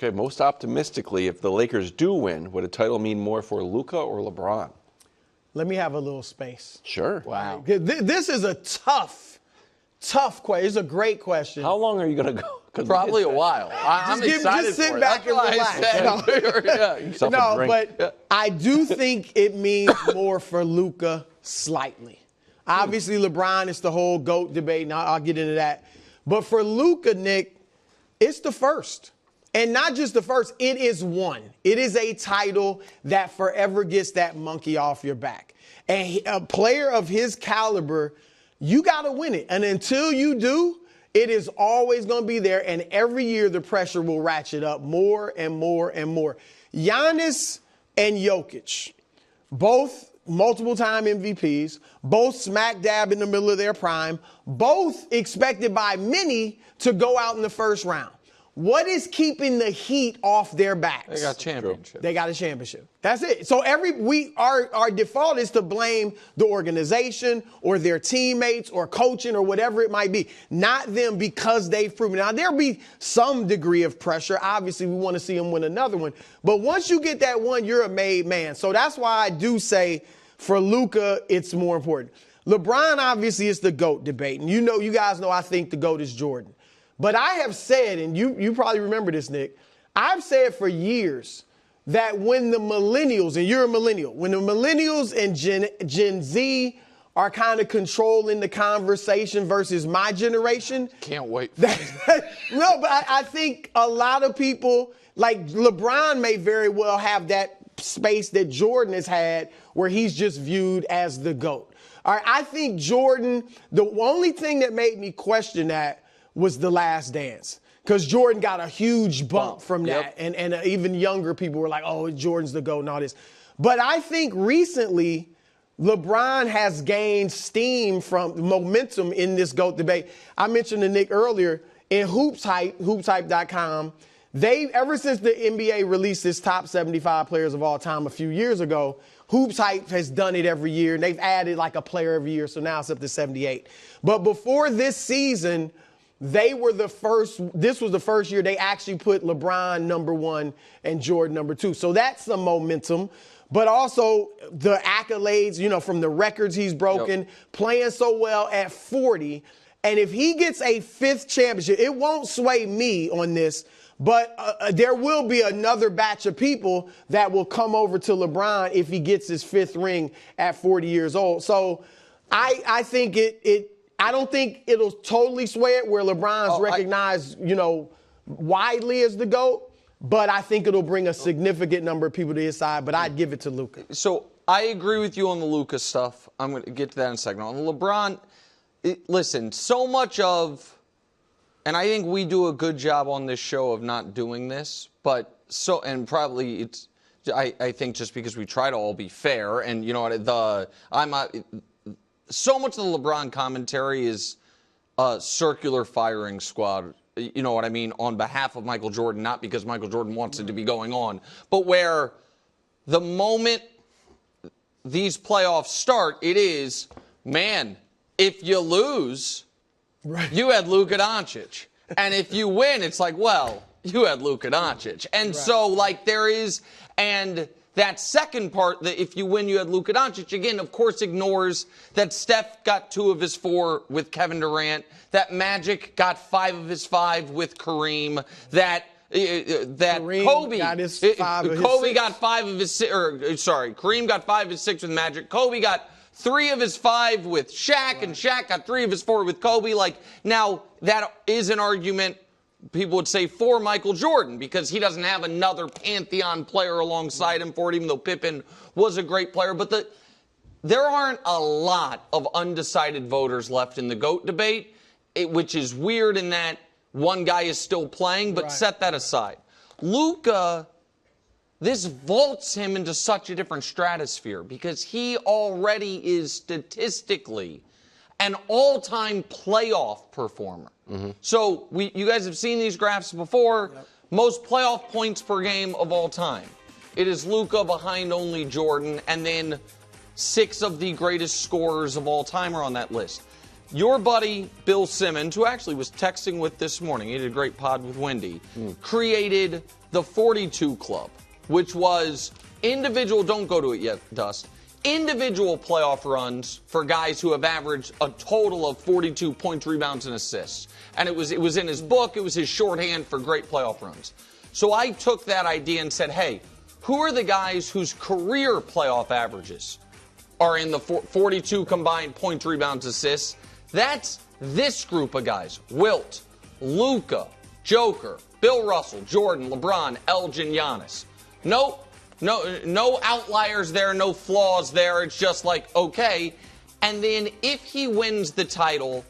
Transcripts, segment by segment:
Okay, most optimistically, if the Lakers do win, would a title mean more for Luka or LeBron? Let me have a little space. Sure. Wow. This is a tough question. It's a great question. How long are you going to go? Probably a while. I'm excited just sit for it. back and relax. No, but I do think it means more for Luka slightly. Obviously, LeBron is the whole GOAT debate, and I'll get into that. But for Luka, Nick, it's the first. And not just the first, it is one. It is a title that forever gets that monkey off your back. And a player of his caliber, you got to win it. And until you do, it is always going to be there. And every year the pressure will ratchet up more and more and more. Giannis and Jokic, both multiple-time MVPs, both smack dab in the middle of their prime, both expected by many to go out in the first round. What is keeping the heat off their backs? They got championship. They got a championship. That's it. So our default is to blame the organization or their teammates or coaching or whatever it might be, not them because they've proven. Now, there'll be some degree of pressure. Obviously, we want to see them win another one. But once you get that one, you're a made man. So that's why I do say for Luka, it's more important. LeBron, obviously, is the GOAT debate. And you guys know I think the GOAT is Jordan. But I have said, and you probably remember this, Nick, I've said for years that when the millennials, and you're a millennial, when the millennials and Gen Z are kind of controlling the conversation versus my generation. Can't wait. No, but I think a lot of people, like LeBron may very well have that space that Jordan has had where he's just viewed as the GOAT. All right, I think Jordan, the only thing that made me question that was The Last Dance, because Jordan got a huge bump from that, and even younger people were like, oh, Jordan's the GOAT and all this. But I think recently LeBron has gained steam from momentum in this GOAT debate. I mentioned to Nick earlier, in hoopshype.com, ever since the NBA released its top 75 players of all time a few years ago, Hoops Hype has done it every year, and they've added like a player every year, so now it's up to 78. But before this season, this was the first year they actually put LeBron number one and Jordan number two. So that's some momentum. But also the accolades, from the records he's broken, playing so well at 40. And if he gets a fifth championship, it won't sway me on this, but there will be another batch of people that will come over to LeBron if he gets his fifth ring at 40 years old. So I think I don't think it'll totally sway it where LeBron's recognized, widely as the GOAT, but I think it'll bring a significant number of people to his side, but I'd give it to Luka. So I agree with you on the Luka stuff. I'm going to get to that in a second. On the LeBron, listen, so much of, and I think we do a good job on this show of not doing this, and probably it's, I think just because we try to all be fair, and so much of the LeBron commentary is circular firing squad, you know what I mean, on behalf of Michael Jordan, not because Michael Jordan wants it to be going on, but where the moment these playoffs start, it is, man, if you lose, you had Luka Doncic. And if you win, it's like, well, you had Luka Doncic. And so, there is, and that second part, that if you win, you had Luka Doncic, again, of course, ignores that Steph got 2 of his 4 with Kevin Durant, that Magic got 5 of his 5 with Kareem, that Kareem Kobe got his 5 of his 6. Kareem got 5 of his 6 with Magic. Kobe got 3 of his 5 with Shaq, and Shaq got 3 of his 4 with Kobe. Now, that is an argument people would say for Michael Jordan because he doesn't have another pantheon player alongside him for it, even though Pippen was a great player. But there aren't a lot of undecided voters left in the GOAT debate, which is weird in that one guy is still playing, but set that aside. Luka, this vaults him into such a different stratosphere because he already is statistically an all-time playoff performer. So you guys have seen these graphs before. Most playoff points per game of all time. It is Luka behind only Jordan, and then 6 of the greatest scorers of all time are on that list. your buddy Bill Simmons, who actually was texting with this morning, he did a great pod with Wendy, created the 42 Club, which was individual, don't go to it yet, Dust, individual playoff runs for guys who have averaged a total of 42 points, rebounds, and assists. And it was in his book, it was his shorthand for great playoff runs. So I took that idea and said, hey, who are the guys whose career playoff averages are in the 42 combined points, rebounds, assists? That's this group of guys. Wilt, Luka, Joker, Bill Russell, Jordan, LeBron, Elgin, Giannis. No outliers there, no flaws there. It's just like, okay. And then if he wins the title,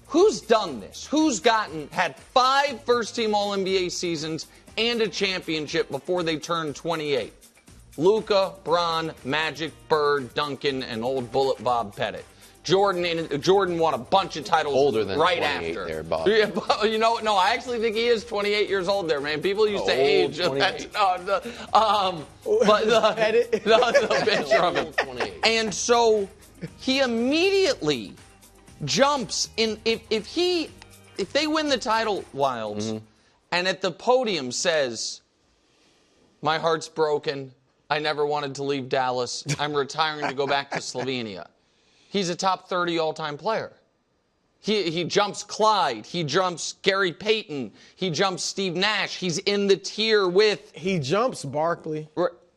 who's done this? Who's had 5 first-team All-NBA seasons and a championship before they turned 28? Luka, Bron, Magic, Bird, Duncan, and old Bullet Bob Pettit. Jordan won a bunch of titles older than right 28 after. there, Bob. Yeah, no, I actually think he is 28 years old there, man. People used to age. The picture of him. And so he immediately jumps in. If they win the title, Wilds, and at the podium says, "My heart's broken. I never wanted to leave Dallas. I'm retiring to go back to Slovenia." He's a top 30 all-time player. He jumps Clyde. He jumps Gary Payton. He jumps Steve Nash. He's in the tier with... He jumps Barkley.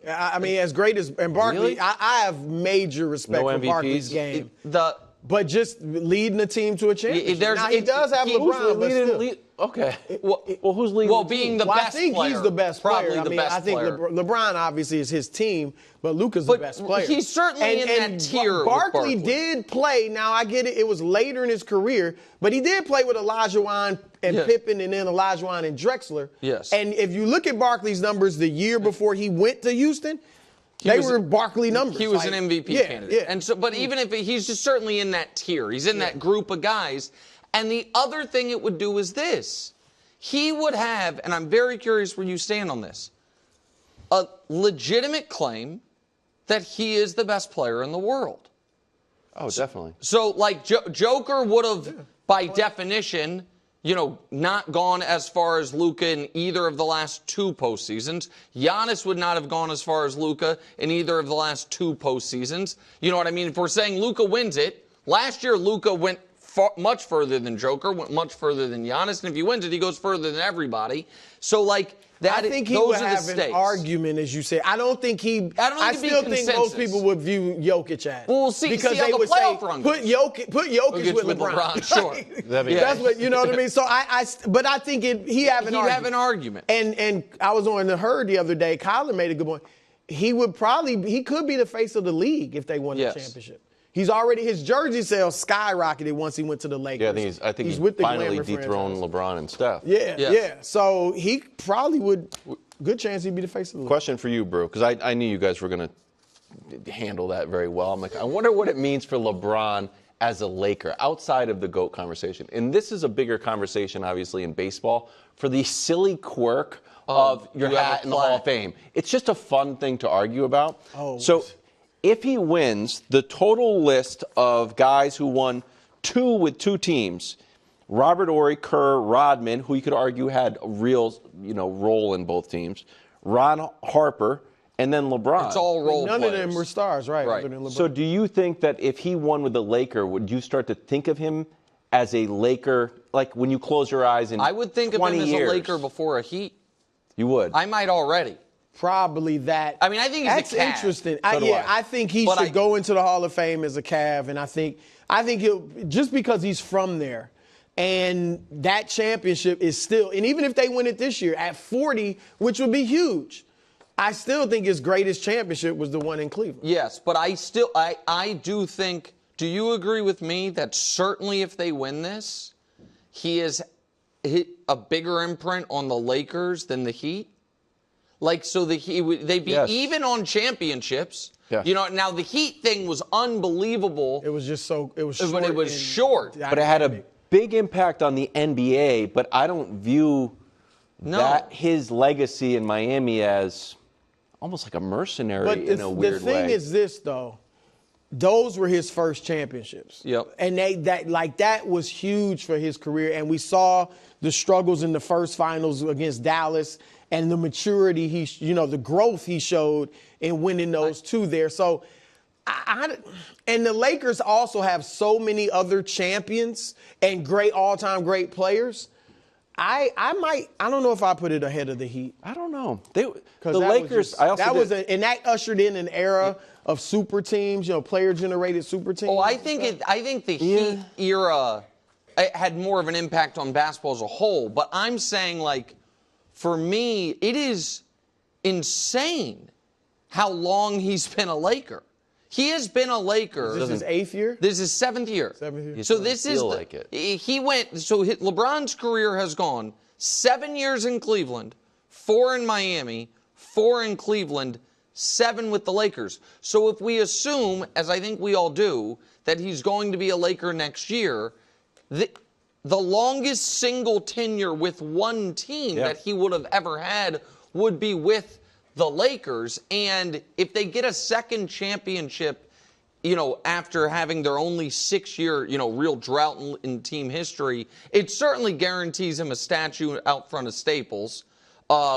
I mean, as great as... And Barkley, Really? I have major respect for Barkley's game. But just leading the team to a championship. Now, he does have LeBron, but still. Okay. Well, who's leading? Well, the being team? the best player. I think he's the best player. Probably the best I think player. LeBron obviously is his team, but Luka's the best player. He's certainly in that tier. Barkley did play. Now, I get it. It was later in his career, but he did play with Olajuwon and Pippen and then Olajuwon and Drexler. Yes. And if you look at Barkley's numbers the year before he went to Houston, they were Barkley numbers. He was an MVP candidate. Yeah. And so, but even if he's just certainly in that tier, he's in that group of guys. And the other thing it would do is this. He would have, and I'm very curious where you stand on this, a legitimate claim that he is the best player in the world. Oh, definitely. So, like, Joker would have, by definition, not gone as far as Luka in either of the last 2 postseasons. Giannis would not have gone as far as Luka in either of the last 2 postseasons. You know what I mean? If we're saying Luka wins it, last year Luka went much further than Joker, went much further than Giannis, and if he wins it, he goes further than everybody. So, like, that, I think he those would are the have stakes. an argument, as you say. I still think most people would view Jokic as. Well, we'll see. Because see how they the would playoff say, run put Jokic with LeBron. Sure. That's what, you know what I mean? So but I think he have an argument. He'd have an argument. And I was on the Herd the other day. Colin made a good point. He could be the face of the league if they won the championship. His jersey sales skyrocketed once he went to the Lakers. Yeah, I think he's with the finally glamour dethroned franchise. LeBron and Steph. Yeah. So he probably would. Good chance he'd be the face of the league. Question for you, Brew, because I knew you guys were going to handle that very well. I'm like, I wonder what it means for LeBron as a Laker outside of the GOAT conversation. And this is a bigger conversation, obviously, in baseball for the silly quirk of your hat in the Hall of Fame. It's just a fun thing to argue about. So if he wins the total list of guys who won 2 with 2 teams, Robert Horry, Kerr, Rodman, who you could argue had a real, role in both teams, Ron Harper, and then LeBron. It's all role None players. of them were stars, right? Other than LeBron. So do you think that if he won with the Laker, would you start to think of him as a Laker, like when you close your eyes in 20 years? I would think of him as a Laker before a Heat. You would? I might already. Probably that. I mean, I think he's that's a Cav. interesting. So I think he should go into the Hall of Fame as a Cav, and I think he'll, just because he's from there. And that championship is still, and even if they win it this year at 40, which would be huge, I still think his greatest championship was the one in Cleveland. Yes, but I do think, do you agree with me that certainly if they win this, he is a bigger imprint on the Lakers than the Heat? Like, so they'd be even on championships. Yeah. Now the Heat thing was unbelievable. It was just short. But it was short. But it had a big impact on the NBA, but I don't view his legacy in Miami as almost like a mercenary in a weird way. The thing is this, though. those were his first championships. Yep. And that was huge for his career. And we saw the struggles in the first finals against Dallas and the maturity the growth he showed in winning those two there. So and the Lakers also have so many other champions and great all-time great players. I don't know if I put it ahead of the Heat. I don't know. The Lakers. And that ushered in an era of super teams, player-generated super teams. Oh, I think the Heat era had more of an impact on basketball as a whole. But I'm saying, for me, it is insane how long he's been a Laker. He has been a Laker. This is his 8th year? This is 7th year. 7th year. So this is LeBron's career has gone 7 years in Cleveland, 4 in Miami, 4 in Cleveland, 7 with the Lakers. So if we assume, as I think we all do, that he's going to be a Laker next year, the longest single tenure with one team that he would have ever had would be with the Lakers. And if they get a second championship, after having their only 6-year, real drought in team history, it certainly guarantees him a statue out front of Staples,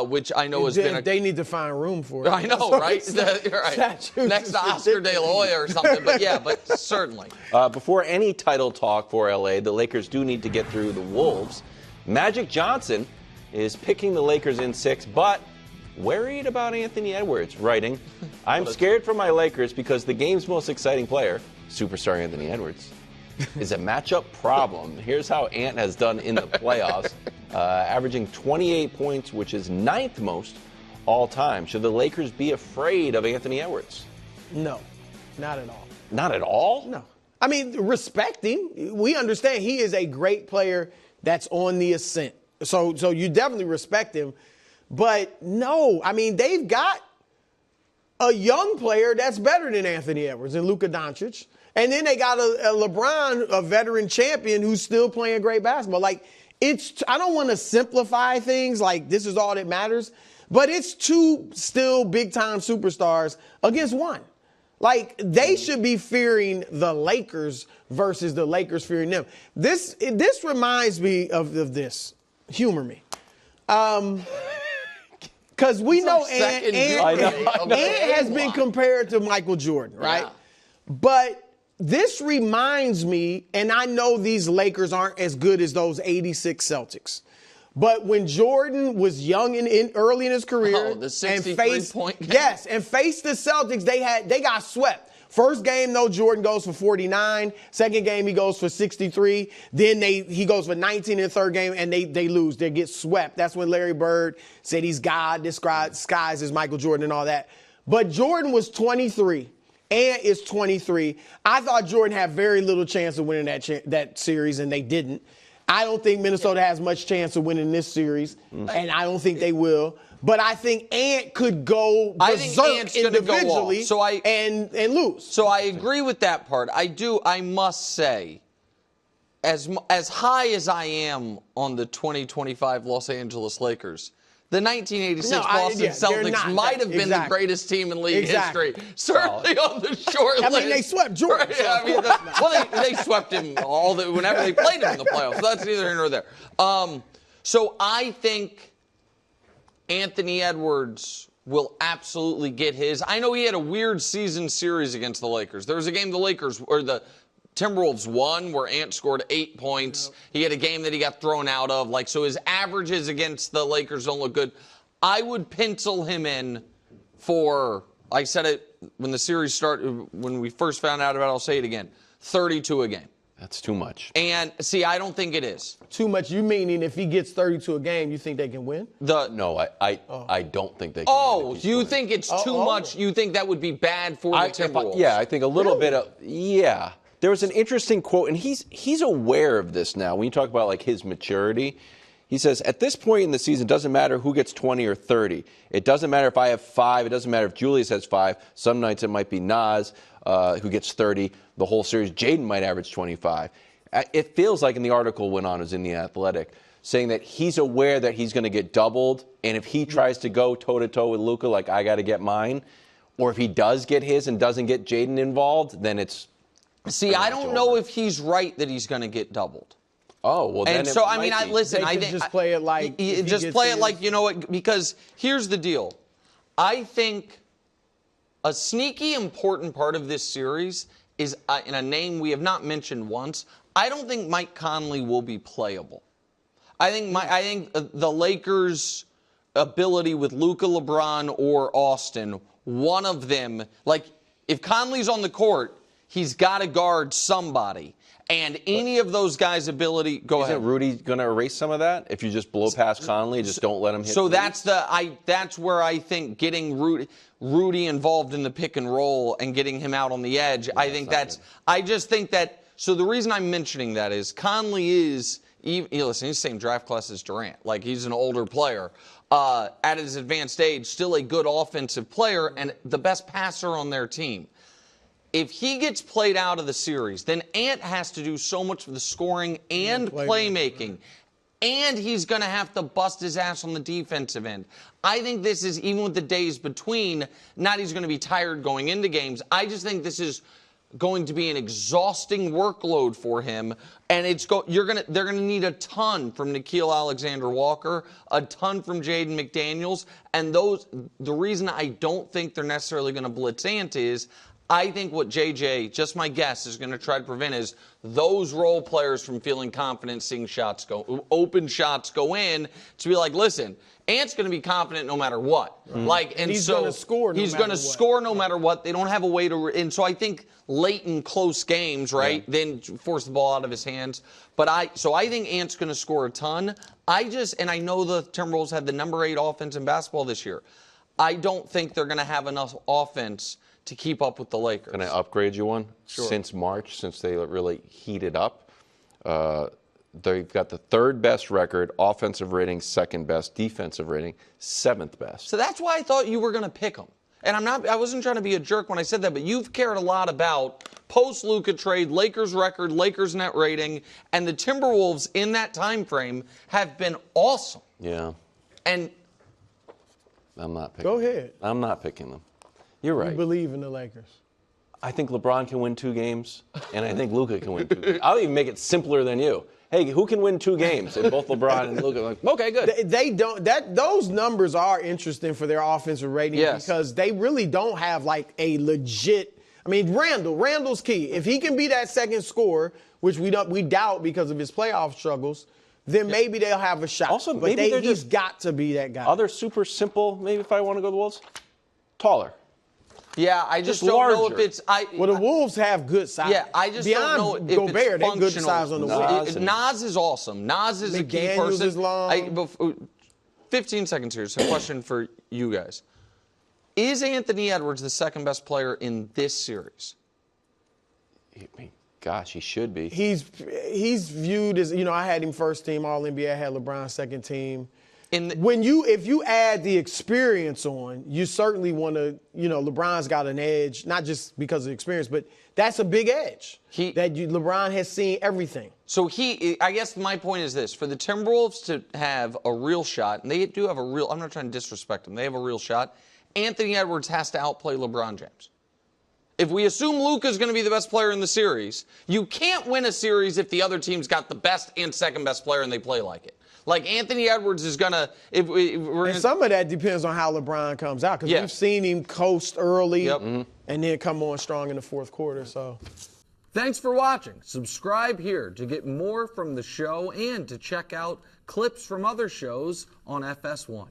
which I know has been they need to find room for it. I know, right? Right. Next to Oscar De La Hoya or something. But certainly. Before any title talk for LA, the Lakers do need to get through the Wolves. Magic Johnson is picking the Lakers in 6, but worried about Anthony Edwards, writing, I'm scared for my Lakers because the game's most exciting player, superstar Anthony Edwards, is a matchup problem. Here's how Ant has done in the playoffs, averaging 28 points, which is 9th most all time. Should the Lakers be afraid of Anthony Edwards? No, not at all. Not at all? No. I mean, respect him. We understand he is a great player that's on the ascent. So you definitely respect him. But no, I mean, they've got a young player that's better than Anthony Edwards and Luka Doncic. And then they got a LeBron, a veteran champion who's still playing great basketball. I don't want to simplify things like this is all that matters, but it's 2 still big-time superstars against 1. They should be fearing the Lakers versus the Lakers fearing them. This reminds me of this. Humor me. Because we know Ant has been compared to Michael Jordan, right? Yeah. But this reminds me, and I know these Lakers aren't as good as those 86 Celtics, but when Jordan was young and early in his career, the 63-point game. Yes, and faced the Celtics, they got swept. First game, though, Jordan goes for 49. Second game, he goes for 63. Then he goes for 19 in the third game, and they lose. They get swept. That's when Larry Bird said he's God, disguised as Michael Jordan and all that. But Jordan was 23. Ant is 23. I thought Jordan had very little chance of winning that series, and they didn't. I don't think Minnesota has much chance of winning this series, and I don't think they will. But I think Ant could go berserk individually and lose. So I agree with that part. I must say, as high as I am on the 2025 Los Angeles Lakers, the 1986 Boston Celtics might have been the greatest team in league history. Certainly on the short list. I mean, they swept Jordan. Right? They swept him whenever they played him in the playoffs. So that's neither here nor there. So I think Anthony Edwards will absolutely get his. I know he had a weird season series against the Lakers. There was a game the Timberwolves won where Ant scored 8 points. He had a game that he got thrown out of. So his averages against the Lakers don't look good. I would pencil him in for, I said it when the series started, when we first found out about it, I'll say it again, 32 a game. That's too much. And, see, I don't think it is. Too much? You meaning if he gets 32 a game, you think they can win? No, I don't think they can win. Oh, you think it's too much? You think that would be bad for the Timberwolves? I think a little bit of, yeah. There was an interesting quote, and he's aware of this now. When you talk about, his maturity, he says, at this point in the season, it doesn't matter who gets 20 or 30. It doesn't matter if I have 5. It doesn't matter if Julius has 5. Some nights it might be Nas who gets 30 the whole series. Jaden might average 25. It feels like in the article went on, it was in The Athletic, saying that he's aware that he's going to get doubled, and if he tries to go toe-to-toe with Luka, I got to get mine, Or if he does get his and doesn't get Jaden involved, then it's. See, I don't know if he's right that he's going to get doubled. Oh, well, then And so, I mean, They I could think just play it like you know what? Because here's the deal. I think a sneaky important part of this series is in a name we have not mentioned once. I don't think Mike Conley will be playable. I think the Lakers' ability with Luka, LeBron, or Austin, one of them, like if Conley's on the court, he's got to guard somebody. And any of those guys' ability, go ahead. Isn't Rudy going to erase some of that? If you just blow past Conley, just don't let him hit. So that's where I think getting Rudy involved in the pick and roll and getting him out on the edge. I just think that. So the reason I'm mentioning that is Conley is, listen, he's the same draft class as Durant. Like he's an older player. At his advanced age, still a good offensive player and the best passer on their team. If he gets played out of the series, then Ant has to do so much of the scoring and playmaking. And he's going to have to bust his ass on the defensive end. I think this is, even with the days between, not he's going to be tired going into games. I just think this is going to be an exhausting workload for him. And they're going to need a ton from Nickeil Alexander-Walker, a ton from Jaden McDaniels. And the reason I don't think they're necessarily going to blitz Ant is I think what JJ, just my guess, is going to try to prevent is those role players from feeling confident seeing open shots go in to be like, listen, Ant's going to be confident no matter what. And he's going to score. He's going to score no matter what. They don't have a way to, and so I think late in close games, right? Yeah. Then force the ball out of his hands. So I think Ant's going to score a ton. And I know the Timberwolves had the number 8 offense in basketball this year. I don't think they're going to have enough offense to keep up with the Lakers. Can I upgrade you one? Sure. Since March, since they really heated up, they've got the 3rd best record, offensive rating 2nd best, defensive rating 7th best. So that's why I thought you were going to pick them. And I wasn't trying to be a jerk when I said that, but you've cared a lot about post-Luka trade, Lakers record, Lakers net rating, and the Timberwolves in that time frame have been awesome. Yeah. And I'm not picking Go ahead. I'm not picking them. You're right. You believe in the Lakers. I think LeBron can win 2 games, and I think Luka can win 2 games. I'll even make it simpler than you. Hey, who can win 2 games? And both LeBron and Luka are like, okay, good. They don't. Those numbers are interesting for their offensive rating because they really don't have like a legit. I mean, Randall's key. If he can be that second scorer, which we doubt because of his playoff struggles, then maybe they'll have a shot. Also, but he's got to be that guy. Other super simple, maybe if I want to go to the Wolves, taller. Yeah, I just don't larger. know if it's. Well, the Wolves have good size. Yeah, I just don't know if Gobert, it's they good size on the Wolves. Wolves. Nas is awesome. Nas is a key person. Is long. 15 seconds here. So, a question for you guys: is Anthony Edwards the 2nd best player in this series? I mean, gosh, he should be. He's viewed as, I had him first team All-NBA, I had LeBron second team. If you add the experience on, you certainly want to, LeBron's got an edge, not just because of experience, but that's a big edge. LeBron has seen everything. So I guess my point is this: for the Timberwolves to have a real shot, and they do have I'm not trying to disrespect them, they have a real shot. Anthony Edwards has to outplay LeBron James. If we assume Luka's going to be the best player in the series, you can't win a series if the other team's got the best and 2nd best player and they play like it. Like Anthony Edwards is going to – some of that depends on how LeBron comes out because we've seen him coast early and then come on strong in the 4th quarter. So, thanks for watching. Subscribe here to get more from the show and to check out clips from other shows on FS1.